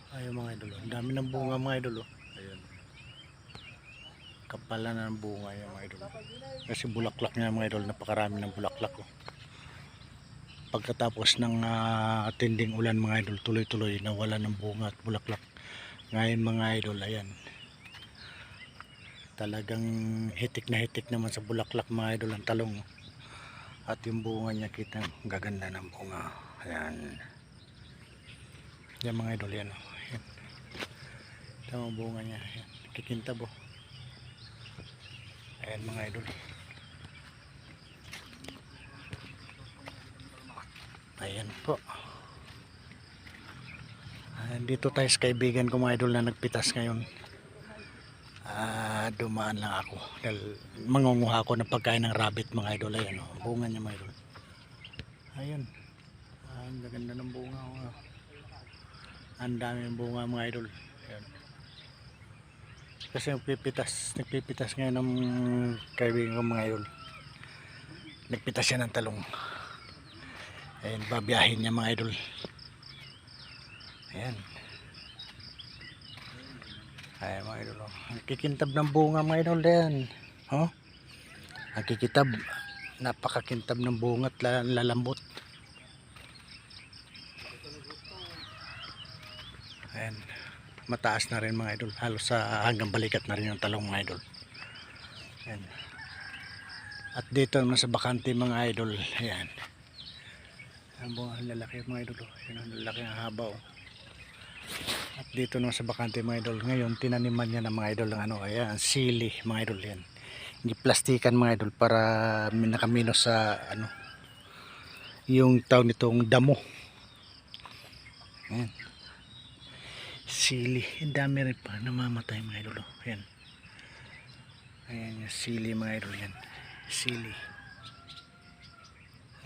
Ayun mga idol, ang dami ng bunga mga idol. Ayun. Kapala na ng bunga yan mga idol. Kasi bulaklak niya mga idol, napakarami ng bulaklak. Pagkatapos ng tinding ulan mga idol, tuloy-tuloy nawala ng bunga at bulaklak. Ngayon mga idol, ayan. Talagang hitik na hitik naman sa bulaklak mga idol ang talong. At yung bunga niya kita, gaganda ng bunga. Ayan. Yan mga idol, yan. Ayan. Ito ang bunga niya. Ayan. Kikintab oh. Ayan mga idol. Ayan po. Dito tayo sa kaibigan ko mga idol na nagpitas ngayon. Dumaan lang ako dahil mangunguha ako ng pagkain ng rabbit mga idol. Ayan oh. Bunga niya mga idol. Ayan. Ang gaganda ng bunga oh. Ang dami ng bunga mga idol. Ayan. Kasi nagpipitas ngayon ng kaibigan ko mga idol. Nagpitas siya ng talong. Ayan, babiyahin niya mga idol. Ayan. Ayan mga idol. Kikintab ng bunga mga idol yan. Oh? Ang kikitab. Napakakintab ng bunga at lalambot. Ayan. Mataas na rin mga idol. Halos sa hanggang balikat na rin yung talong mga idol. Ayan. At dito naman sa bakante mga idol. Ayan. Ang bunga lalaki mga idol. Ayan ang lalaki ang haba oh. At dito naman sa bakante mga idol. Ngayon tinaniman niya ng mga idol ng ano. Ayan. Sili mga idol yan. Hindi plastikan mga idol para nakaminos sa ano. Yung tawag nitong damo. Ayan. Sili, ang dami rin pa namamatay mga idol. Ayan. Ayan yung sili mga idol yan. Sili.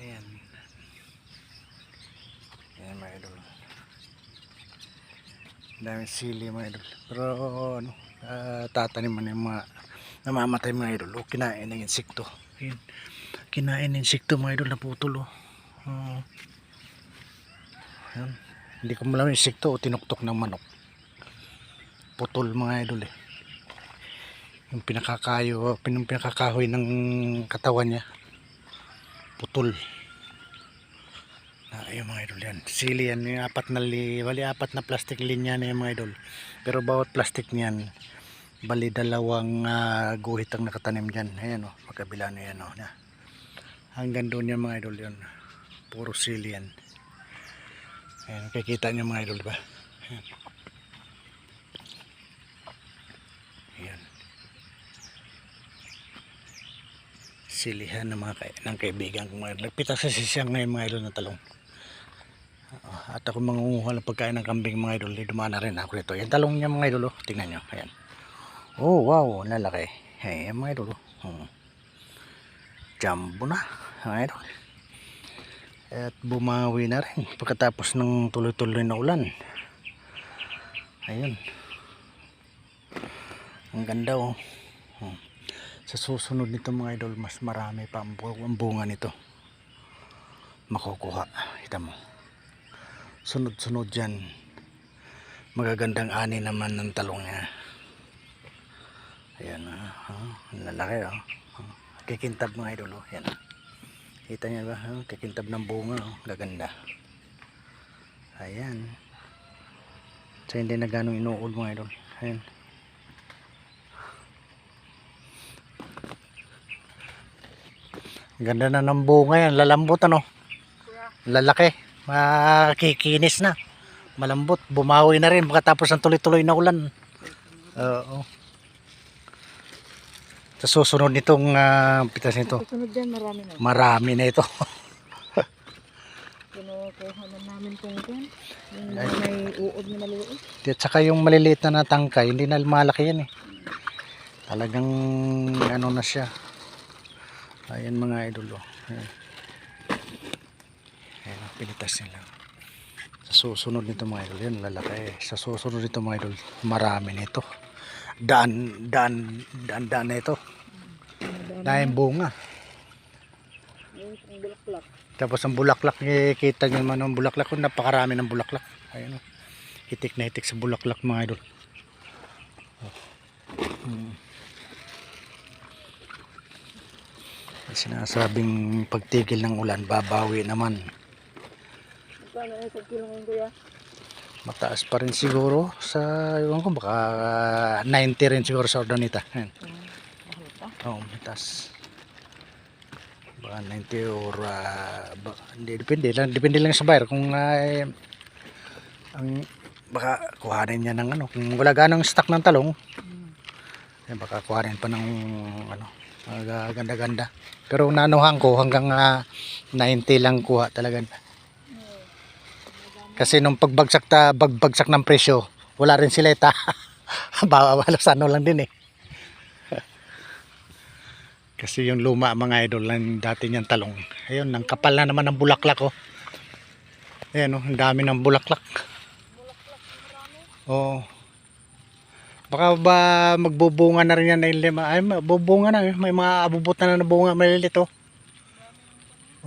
Ayan. Ayan mga idol. Ang dami sili mga idol. Pero ano, tataniman yung mga namamatay mga idol. O kinain ng insekto. Ayan. Kinain ng insekto mga idol na putol. Ayan. Hindi ko malaman insekto o tinuktok ng manok. Putol mga idol eh. Yung pinakakahoy ng katawan niya. Putol. Ayun mga idol yan. Sili yan. Yung apat na plastic linya na yung mga idol. Pero bawat plastic niyan, bali dalawang guhit ang nakatanim dyan. Ayan o. Magkabila na yan o. Hanggang doon yan mga idol yun. Puro sili yan. Ayan. Kikita nyo mga idol diba? Ayan. Ayan. Silihan ng ng kaibigan ko mga idol. Nagpitas kasi siya ngayon mga idol na talong. At ako mangunguha ng pagkain ng kambing mga idol. Dumaan na rin ako nito. Yan talong niya mga idol. Tingnan nyo. Ayan. Oh wow. Lalaki. Ayan mga idol. Jumbo na mga idol. At bumawi na rin pagkatapos ng tuloy-tuloy na ulan. Ayun. Ang ganda oh. Sa susunod nito mga idol, mas marami pa ang bunga nito. Makukuha. Kita mo. Sunod-sunod dyan. Magagandang ani naman ng talong niya. Ayan. Ang lalaki oh. Kikintab mga idol oh. Ayan. Kita niyo ba? Kikintab ng bunga oh. Gaganda. Ayan. So hindi na ganong inuul mga idol. Ayan. Ganda na ng bunga yan. Lalambot ano. Lalaki. Makikinis na. Malambot. Bumawi na rin pagkatapos ng tuloy-tuloy na ulan. Oo. Sa susunod nitong pitas nito. Susunod dyan marami na. Marami na ito. Kinukuha na namin kung yan. Yung may uod na maliit. At saka yung maliliit na natangkay, hindi na malaki yan eh. Talagang ano na siya. Ayan mga idol oh. Ayan, pinitas nila. Sa susunod nito mga idol, yan lalaki. Sa susunod nito mga idol, marami nito. Daan na ito. Dahil bunga. Ang bulaklak. Tapos ang bulaklak, kita nyo naman ang bulaklak. Kung napakarami ng bulaklak. Ayun, oh. Hitik na hitik sa bulaklak mga idol. Sinasabing pagtigil ng ulan, babawi naman. Magkano yung 1 kilo ngayon kuya? Mataas pa rin siguro sa, iwan ko, baka 90 rin siguro sa ordonita. Ayan. Mahal pa. Oo, mataas. Baka 90 or hindi, depende lang sa buyer kung ang baka kuhanin niya ng ano, kung wala ganang stock ng talong, eh, baka kuhanin pa ng ano, ganda-ganda. Pero nanuhan ko hanggang 90 lang kuha talaga. Kasi nung pagbagsak ng presyo, wala rin sila ita. Halos ano lang din eh. Kasi yung luma mga idol lang dati niyang talong. Ayun, ang kapal na naman ng bulaklak oh. Ayan oh, ang dami ng bulaklak. Oo. Baka ba magbubunga na rin yan na lima. Ay, bubunga na. May mga abubot na bunga malilit oh.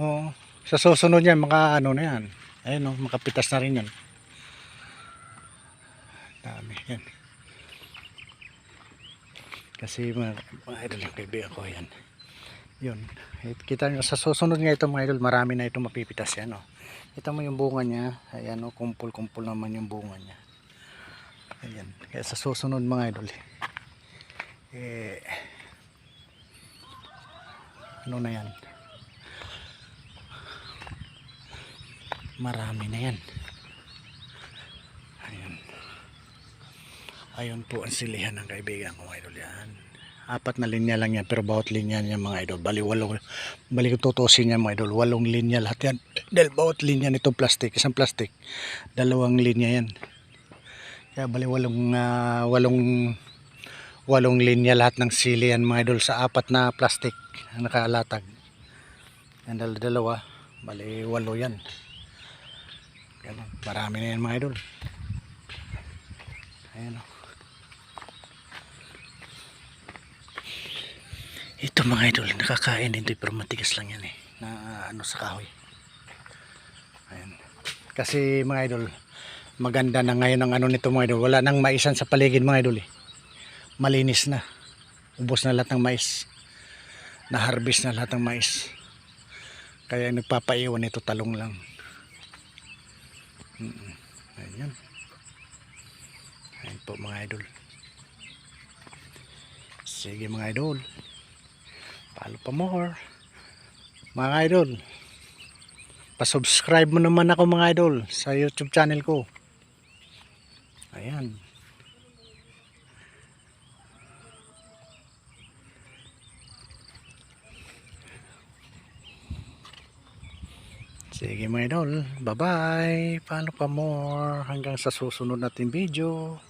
Oo. Sa susunod yan, maka ano na yan. Ayun oh, makapitas na rin yan. Dami yan. Kasi mga idol yung kaibigan ko yan. Yun. Kita nyo sa susunod nga ito mga idol, marami na ito mapipitas yan oh. Kita mo yung bunga niya. Ayan oh, kumpul-kumpul naman yung bunga niya. Ayan. Kaya sa susunod mga idol ano na yan, marami na yan. Ayan. Ayun po ang silihan ng kaibigan ko mga idol yan. 4 na linya lang yan, pero bawat linya niya mga idol, bali kung tutusin niya mga idol, 8 linya lahat yan. Dahil bawat linya nito plastic, isang plastic, 2 linya yan. Kaya bali 8 linya lahat ng sili yan mga idol sa 4 na plastic na nakalatag. Yan, dalawa, bali 8 yan. Ganun. Marami na yan mga idol. Ayan o. Ito mga idol, nakakain din ito pero matigas lang yan eh. Na ano sa kahoy. Ayan. Kasi mga idol, maganda na ngayon ang ano nito mga idol. Wala nang maisan sa paligid mga idol eh. Malinis na. Ubos na lahat ng mais. Na-harvest na lahat ng mais. Kaya nagpapaiwan ito talong lang. Ayan. Ayan po mga idol. Sige mga idol. Follow pa more. Mga idol. Pa-subscribe mo naman ako mga idol sa YouTube channel ko. Ayan. Sige mga idol. Bye bye. Follow pa more hanggang sa susunod nating video.